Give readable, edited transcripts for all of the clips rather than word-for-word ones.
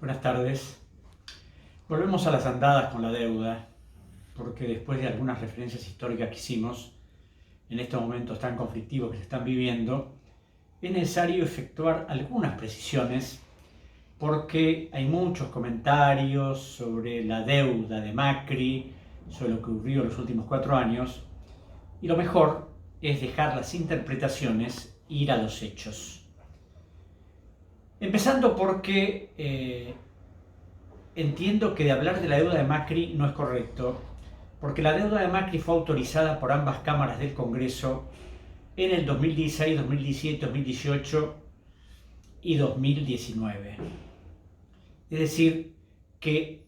Buenas tardes. Volvemos a las andadas con la deuda, porque después de algunas referencias históricas que hicimos, en estos momentos tan conflictivos que se están viviendo, es necesario efectuar algunas precisiones, porque hay muchos comentarios sobre la deuda de Macri, sobre lo que ocurrió en los últimos 4 años, y lo mejor es dejar las interpretaciones e ir a los hechos. Empezando porque entiendo que de hablar de la deuda de Macri no es correcto, porque la deuda de Macri fue autorizada por ambas cámaras del Congreso en el 2016, 2017, 2018 y 2019. Es decir, que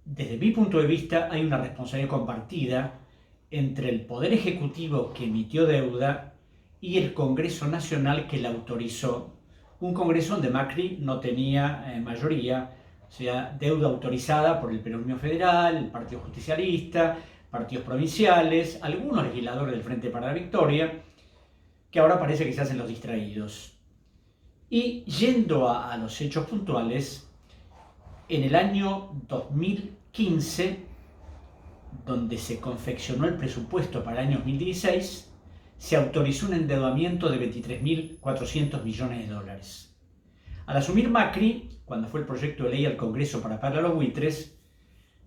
desde mi punto de vista hay una responsabilidad compartida entre el Poder Ejecutivo que emitió deuda y el Congreso Nacional que la autorizó. Un Congreso donde Macri no tenía mayoría, o sea, deuda autorizada por el Peronismo Federal, el Partido Justicialista, partidos provinciales, algunos legisladores del Frente para la Victoria, que ahora parece que se hacen los distraídos. Y yendo a los hechos puntuales, en el año 2015, donde se confeccionó el presupuesto para el año 2016, se autorizó un endeudamiento de 23.400 millones de dólares. Al asumir Macri, cuando fue el proyecto de ley al Congreso para pagar a los buitres,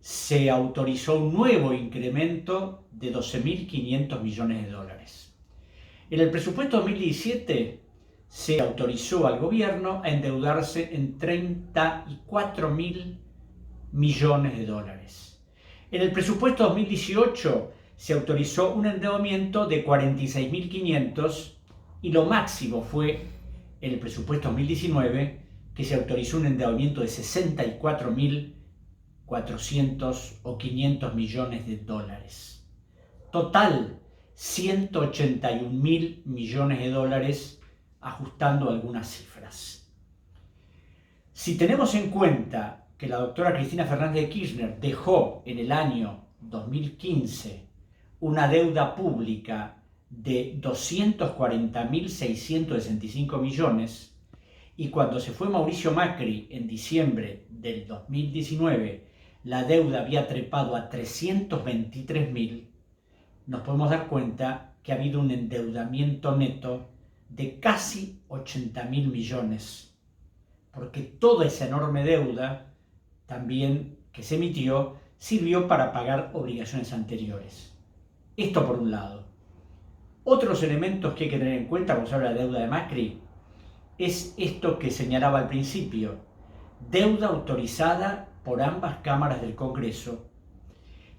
se autorizó un nuevo incremento de 12.500 millones de dólares. En el presupuesto 2017 se autorizó al gobierno a endeudarse en 34.000 millones de dólares. En el presupuesto 2018 se autorizó un endeudamiento de 46.500 y lo máximo fue en el presupuesto 2019 que se autorizó un endeudamiento de 64.400 o 500 millones de dólares. Total, 181.000 millones de dólares, ajustando algunas cifras. Si tenemos en cuenta que la doctora Cristina Fernández de Kirchner dejó en el año 2015 una deuda pública de 240.665 millones, y cuando se fue Mauricio Macri en diciembre del 2019 la deuda había trepado a 323.000, nos podemos dar cuenta que ha habido un endeudamiento neto de casi 80.000 millones, porque toda esa enorme deuda también que se emitió sirvió para pagar obligaciones anteriores. Esto por un lado. Otros elementos que hay que tener en cuenta cuando se habla de la deuda de Macri es esto que señalaba al principio: deuda autorizada por ambas cámaras del Congreso,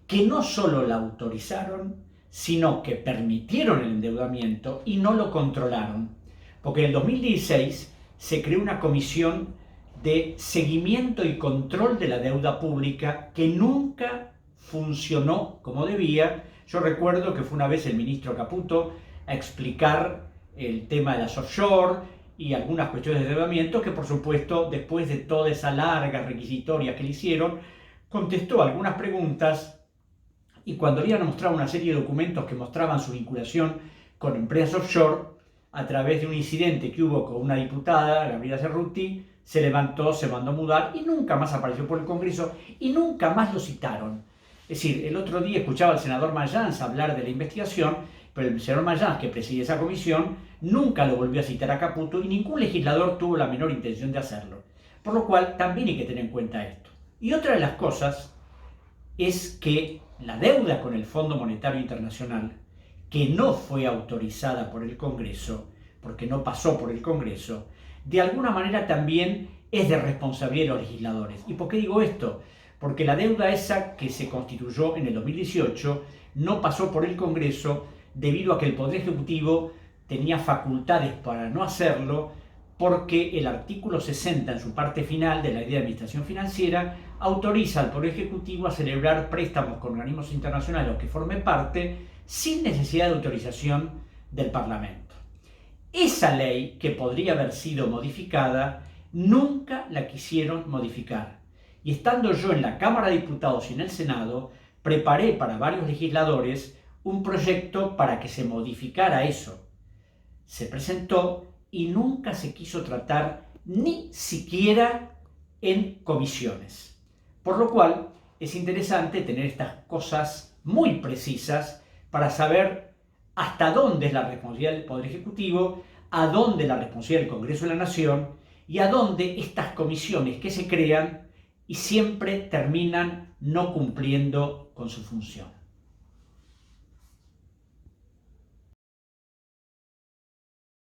que no solo la autorizaron, sino que permitieron el endeudamiento y no lo controlaron, porque en el 2016 se creó una comisión de seguimiento y control de la deuda pública que nunca funcionó como debía. Yo recuerdo que fue una vez el ministro Caputo a explicar el tema de las offshore y algunas cuestiones de endeudamiento que, por supuesto, después de toda esa larga requisitoria que le hicieron, contestó algunas preguntas, y cuando le iban a mostrar una serie de documentos que mostraban su vinculación con empresas offshore, a través de un incidente que hubo con una diputada, Gabriela Cerruti, se levantó, se mandó a mudar y nunca más apareció por el Congreso y nunca más lo citaron. Es decir, el otro día escuchaba al senador Mayans hablar de la investigación, pero el senador Mayans, que preside esa comisión, nunca lo volvió a citar a Caputo y ningún legislador tuvo la menor intención de hacerlo. Por lo cual también hay que tener en cuenta esto. Y otra de las cosas es que la deuda con el Fondo Monetario Internacional, que no fue autorizada por el Congreso, porque no pasó por el Congreso, de alguna manera también es de responsabilidad de los legisladores. ¿Y por qué digo esto? Porque la deuda esa que se constituyó en el 2018 no pasó por el Congreso debido a que el Poder Ejecutivo tenía facultades para no hacerlo, porque el artículo 60 en su parte final de la Ley de Administración Financiera autoriza al Poder Ejecutivo a celebrar préstamos con organismos internacionales a los que forme parte sin necesidad de autorización del Parlamento. Esa ley, que podría haber sido modificada, nunca la quisieron modificar. Y estando yo en la Cámara de Diputados y en el Senado, preparé para varios legisladores un proyecto para que se modificara eso. Se presentó y nunca se quiso tratar ni siquiera en comisiones. Por lo cual es interesante tener estas cosas muy precisas para saber hasta dónde es la responsabilidad del Poder Ejecutivo, a dónde la responsabilidad del Congreso de la Nación y a dónde estas comisiones que se crean y siempre terminan no cumpliendo con su función.